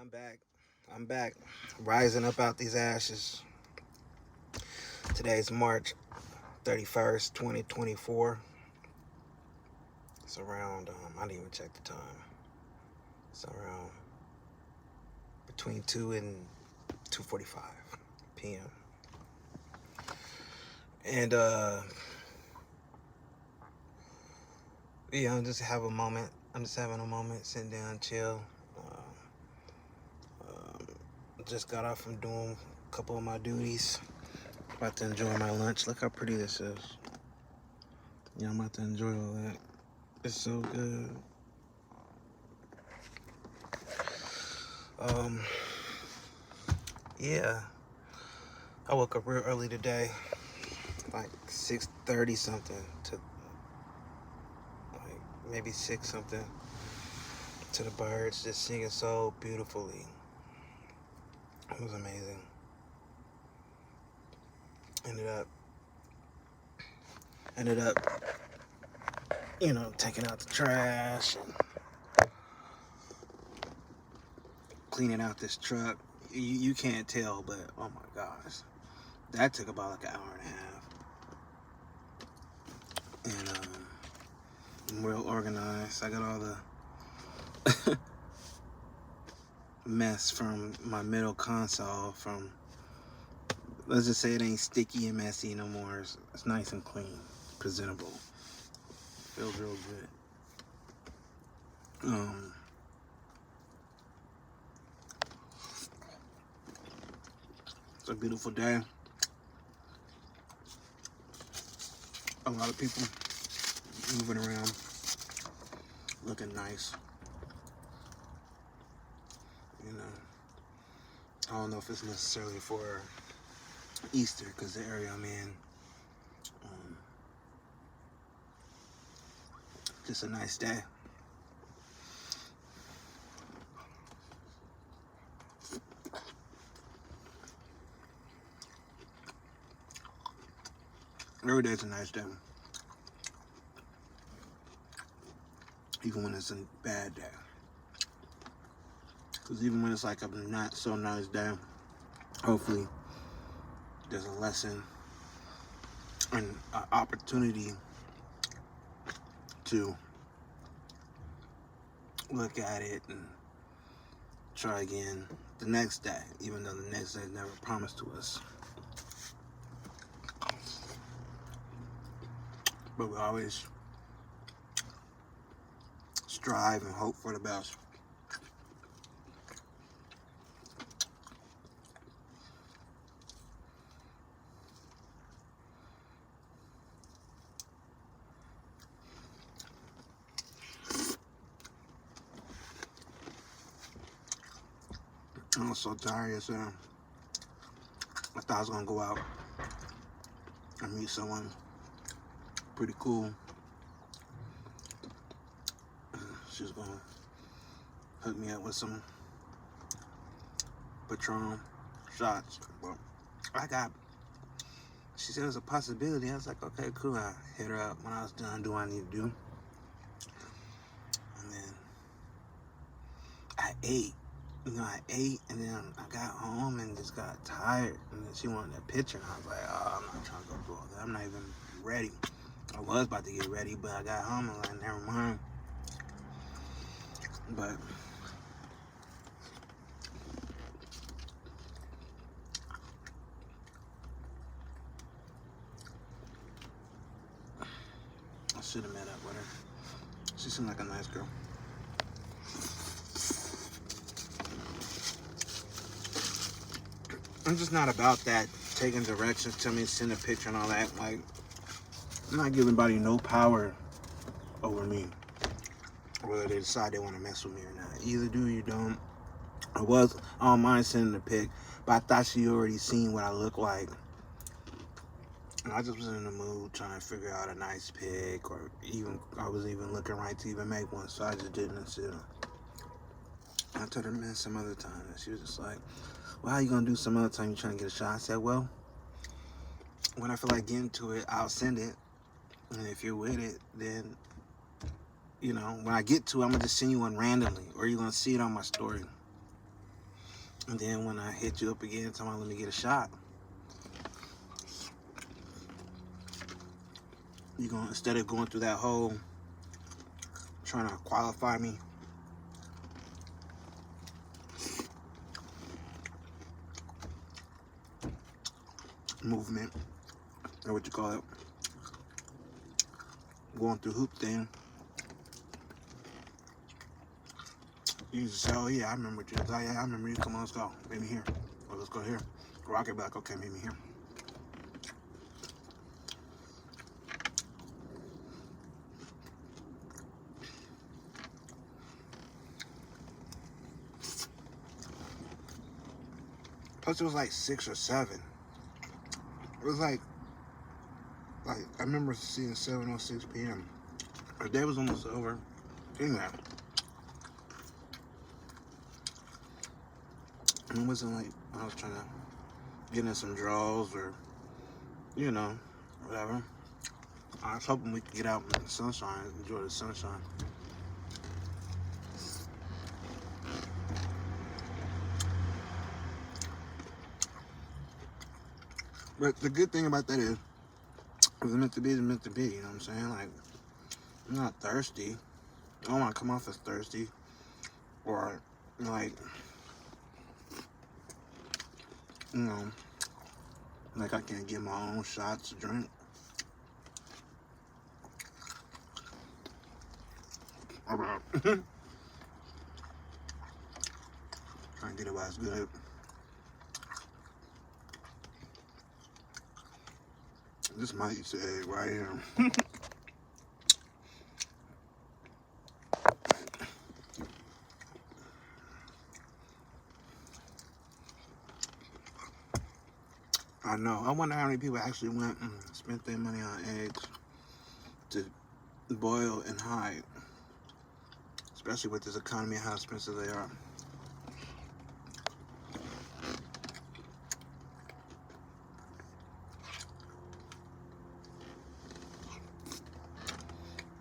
I'm back. I'm back. Rising up out these ashes. Today's March 31st, 2024. It's around, I didn't even check the time. It's around between 2 and 2:45 p.m. And, yeah, I'm just having a moment, sitting down, chill. Just got off from doing a couple of my duties. About to enjoy my lunch. Look how pretty this is. Yeah, I'm about to enjoy all that. It's so good. Um, yeah. I woke up real early today, like 6:30 something to like maybe 6 something, to the birds just singing so beautifully. It was amazing. Ended up, taking out the trash and cleaning out this truck. You can't tell, but oh my gosh, that took about like an hour and a half. And I'm real organized. I got all the mess from my middle console from, let's just say it ain't sticky and messy no more. It's nice and clean, presentable. Feels real good. It's a beautiful day. A lot of people moving around, looking nice. I don't know if it's necessarily for Easter, because the area I'm in, just a nice day. Every day's a nice day, even when it's a bad day. Because even when it's like a not so nice day, hopefully there's a lesson and an opportunity to look at it and try again the next day, even though the next day is never promised to us. But we always strive and hope for the best. I was so tired yesterday. I thought I was gonna go out and meet someone pretty cool. She was gonna hook me up with some Patron shots. Well, she said it was a possibility. I was like, okay, cool. I hit her up when I was done doing what I need to do. And then I ate. And then I got home and just got tired. And then she wanted that picture, and I was like, oh, I'm not trying to go through all that. I'm not even ready. I was about to get ready, but I got home and like, never mind. But I should have met up with her. She seemed like a nice girl. I'm just not about that taking directions to me, send a picture and all that. Like, I'm not giving anybody no power over me, whether they decide they want to mess with me or not. Either do or you don't. I don't mind sending a pic, but I thought she already seen what I look like. And I just was in the mood trying to figure out a nice pic, or even I was even looking right to even make one, so I just didn't. I told her, man, some other time. And she was just like, well, how you gonna do some other time? You trying to get a shot? I said, well, when I feel like getting to it, I'll send it. And if you're with it, then, when I get to it, I'm gonna just send you one randomly, or you're gonna see it on my story. And then when I hit you up again, tell me let me get a shot. You gonna, instead of going through that whole trying to qualify me, movement, or what you call it, going through hoop thing, you just say, oh yeah, I remember you. Oh yeah, I remember you. Come on, let's go. Meet me here. Or let's go here. Rocket back. Okay, meet me here. Plus, it was like 6 or 7. It was like I remember seeing 7:06 p.m. The day was almost over. Anyway, it wasn't like I was trying to get in some draws or, you know, whatever. I was hoping we could get out in the sunshine, enjoy the sunshine. But the good thing about that is, if it's meant to be, it's meant to be. You know what I'm saying? Like, I'm not thirsty. I don't want to come off as thirsty. Or, like, you know, like I can't get my own shots to drink. Alright. Trying to get it while it's good. This might say right here. I know. I wonder how many people actually went and spent their money on eggs to boil and hide. Especially with this economy and how expensive they are.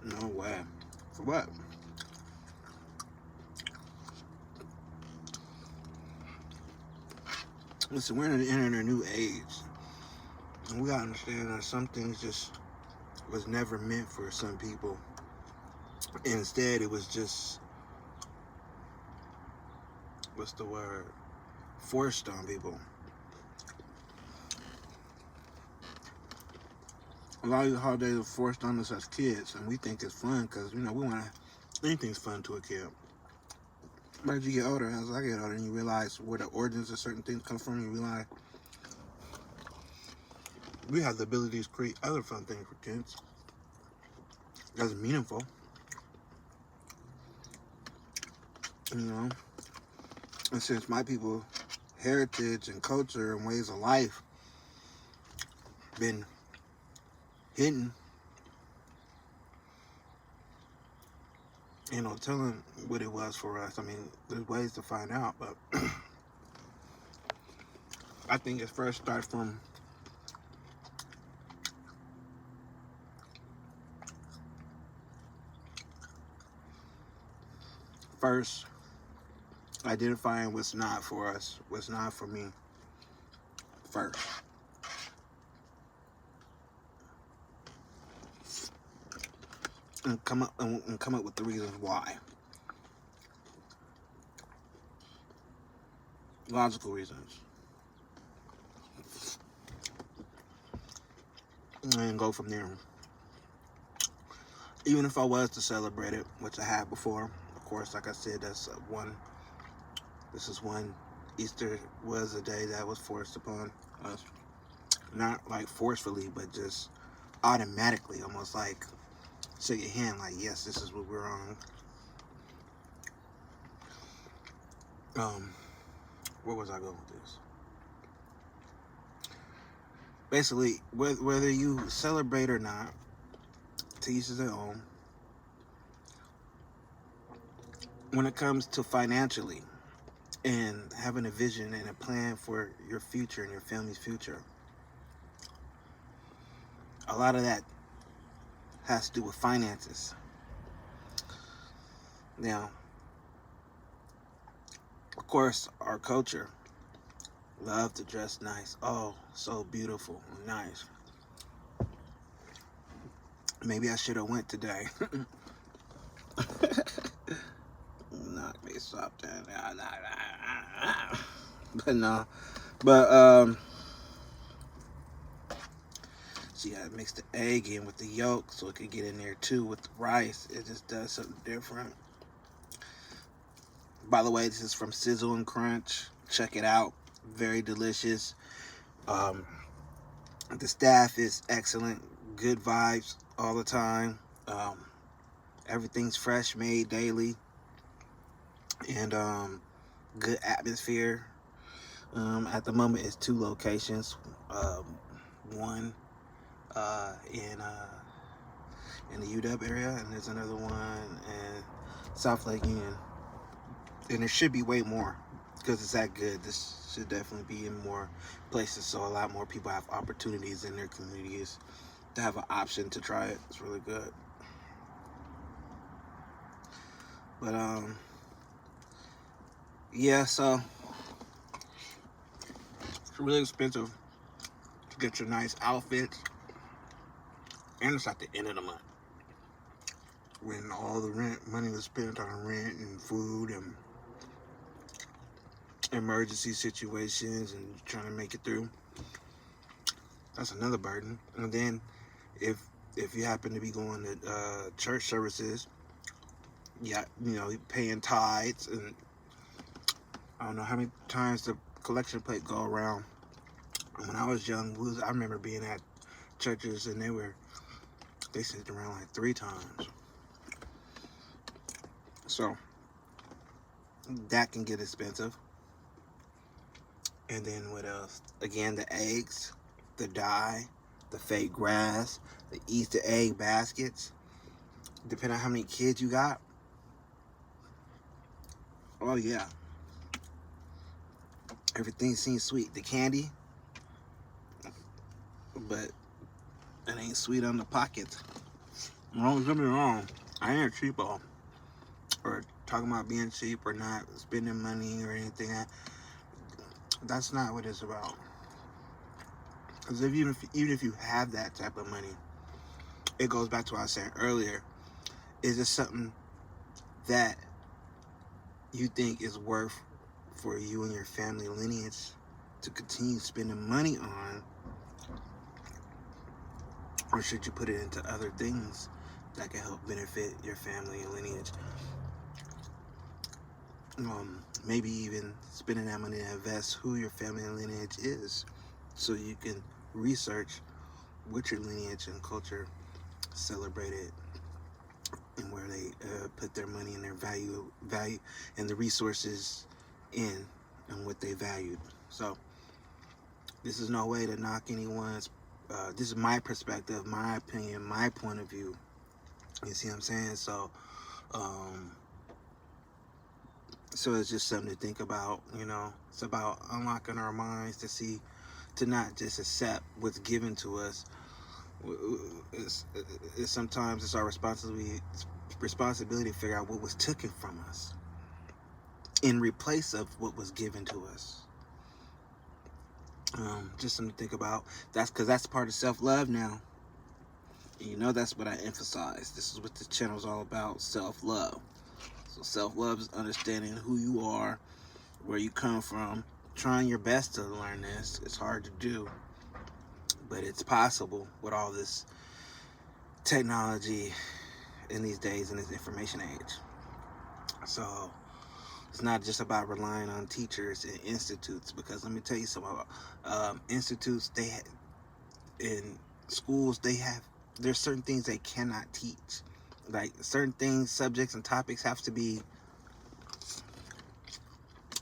No way. For what? Listen, we're entering a new age. And we gotta understand that some things just was never meant for some people. Instead, it was just, what's the word? Forced on people. A lot of the holidays are forced on us as kids, and we think it's fun because, you know, we want to, anything's fun to a kid. But as you get older, as I get older, and you realize where the origins of certain things come from, you realize we have the ability to create other fun things for kids that's meaningful. You know? And since my people, heritage and culture and ways of life been hidden, you know, telling what it was for us. I mean, there's ways to find out, but I think it first starts from first identifying what's not for us, what's not for me first. And come up with the reasons why. Logical reasons. And go from there. Even if I was to celebrate it, which I had before, of course, like I said, this is one, Easter was a day that was forced upon us. Not like forcefully, but just automatically, almost like shake your hand like, yes, this is what we're on. Where was I going with this? Basically, whether you celebrate or not, to each his own. When it comes to financially and having a vision and a plan for your future and your family's future, a lot of that has to do with finances. Now, Of course, our culture love to dress nice. Oh, so beautiful and nice. Maybe I should have went today. Knock me something. But no. But so you gotta mix the egg in with the yolk so it can get in there too with the rice. It just does something different. By the way, this is from Sizzle and Crunch. Check it out. Very delicious. The staff is excellent. Good vibes all the time. Everything's fresh, made daily, and good atmosphere. At the moment, it's 2 locations. One in the UW area, and there's another one in South Lake Union. And there should be way more because it's that good. This should definitely be in more places, so a lot more people have opportunities in their communities to have an option to try it. It's really good. But yeah, so it's really expensive to get your nice outfits, and it's at the end of the month when all the money was spent on rent and food and emergency situations and trying to make it through. That's another burden. And then if you happen to be going to church services, yeah, paying tithes, and I don't know how many times the collection plate go around. When I was young, I remember being at churches and they sent it around like 3 times. So that can get expensive. And then what else? Again, the eggs, the dye, the fake grass, the Easter egg baskets. Depending on how many kids you got. Oh yeah. Everything seems sweet. The candy, but it ain't sweet on the pockets. Don't get me wrong. I ain't cheapo. Or talking about being cheap or not spending money or anything. That's not what it's about. Because even if you have that type of money, it goes back to what I was saying earlier. Is it something that you think is worth for you and your family lineage to continue spending money on? Or should you put it into other things that can help benefit your family and lineage? Maybe even spending that money to invest who your family and lineage is, so you can research what your lineage and culture celebrated and where they put their money and their value and the resources in and what they valued. So this is no way to knock anyone's. This is my perspective, my opinion, my point of view. You see what I'm saying? So. So it's just something to think about, It's about unlocking our minds to not just accept what's given to us. Sometimes it's our responsibility to figure out what was taken from us in replace of what was given to us. Just something to think about. That's part of self-love now. That's what I emphasize. This is what the channel is all about, self-love. So self-love is understanding who you are, where you come from, trying your best to learn this. It's hard to do, but it's possible with all this technology in these days, in this information age. So it's not just about relying on teachers and institutes, because let me tell you something about institutes. In schools, there's certain things they cannot teach. Like certain things, subjects and topics have to be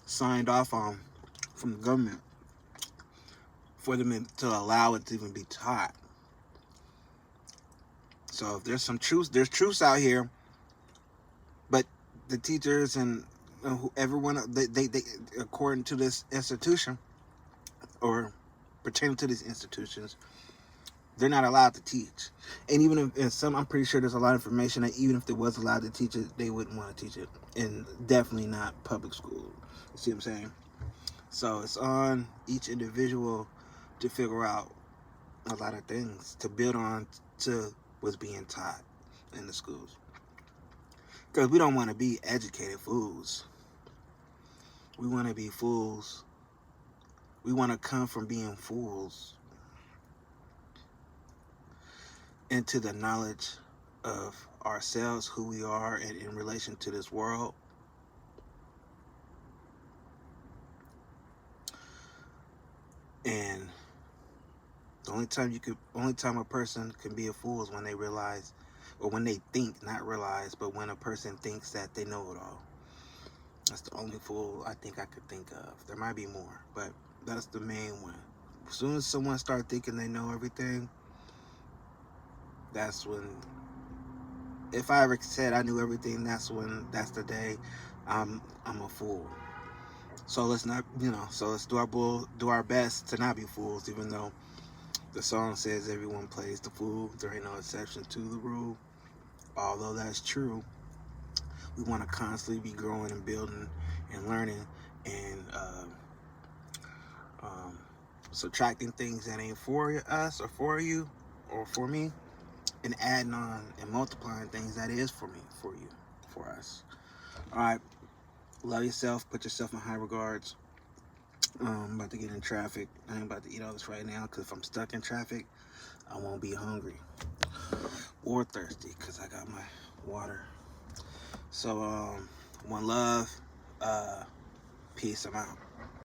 signed off on from the government for them to allow it to even be taught. So if there's there's truths out here, but the teachers and everyone, they according to this institution or pertaining to these institutions, they're not allowed to teach. And even if I'm pretty sure there's a lot of information that even if they was allowed to teach it, they wouldn't want to teach it. And definitely not public school. You see what I'm saying? So it's on each individual to figure out a lot of things to build on to what's being taught in the schools. Because we don't want to be educated fools. We want to be fools. We want to come from being fools into the knowledge of ourselves, who we are, and in relation to this world. And the only time a person can be a fool is when they realize, or when they think, not realize, but when a person thinks that they know it all. That's the only fool I think I could think of. There might be more, but that's the main one. As soon as someone starts thinking they know everything, that's when, if I ever said I knew everything, that's the day I'm a fool. So let's not, so let's do our best to not be fools, even though the song says everyone plays the fool. There ain't no exception to the rule. Although that's true, we want to constantly be growing and building and learning and subtracting things that ain't for us or for you or for me, and adding on and multiplying things that is for me, for you, for us. All right, love yourself, put yourself in high regards. I'm about to get in traffic. I ain't about to eat all this right now, because if I'm stuck in traffic, I won't be hungry or thirsty, because I got my water. So one love, peace. I'm out.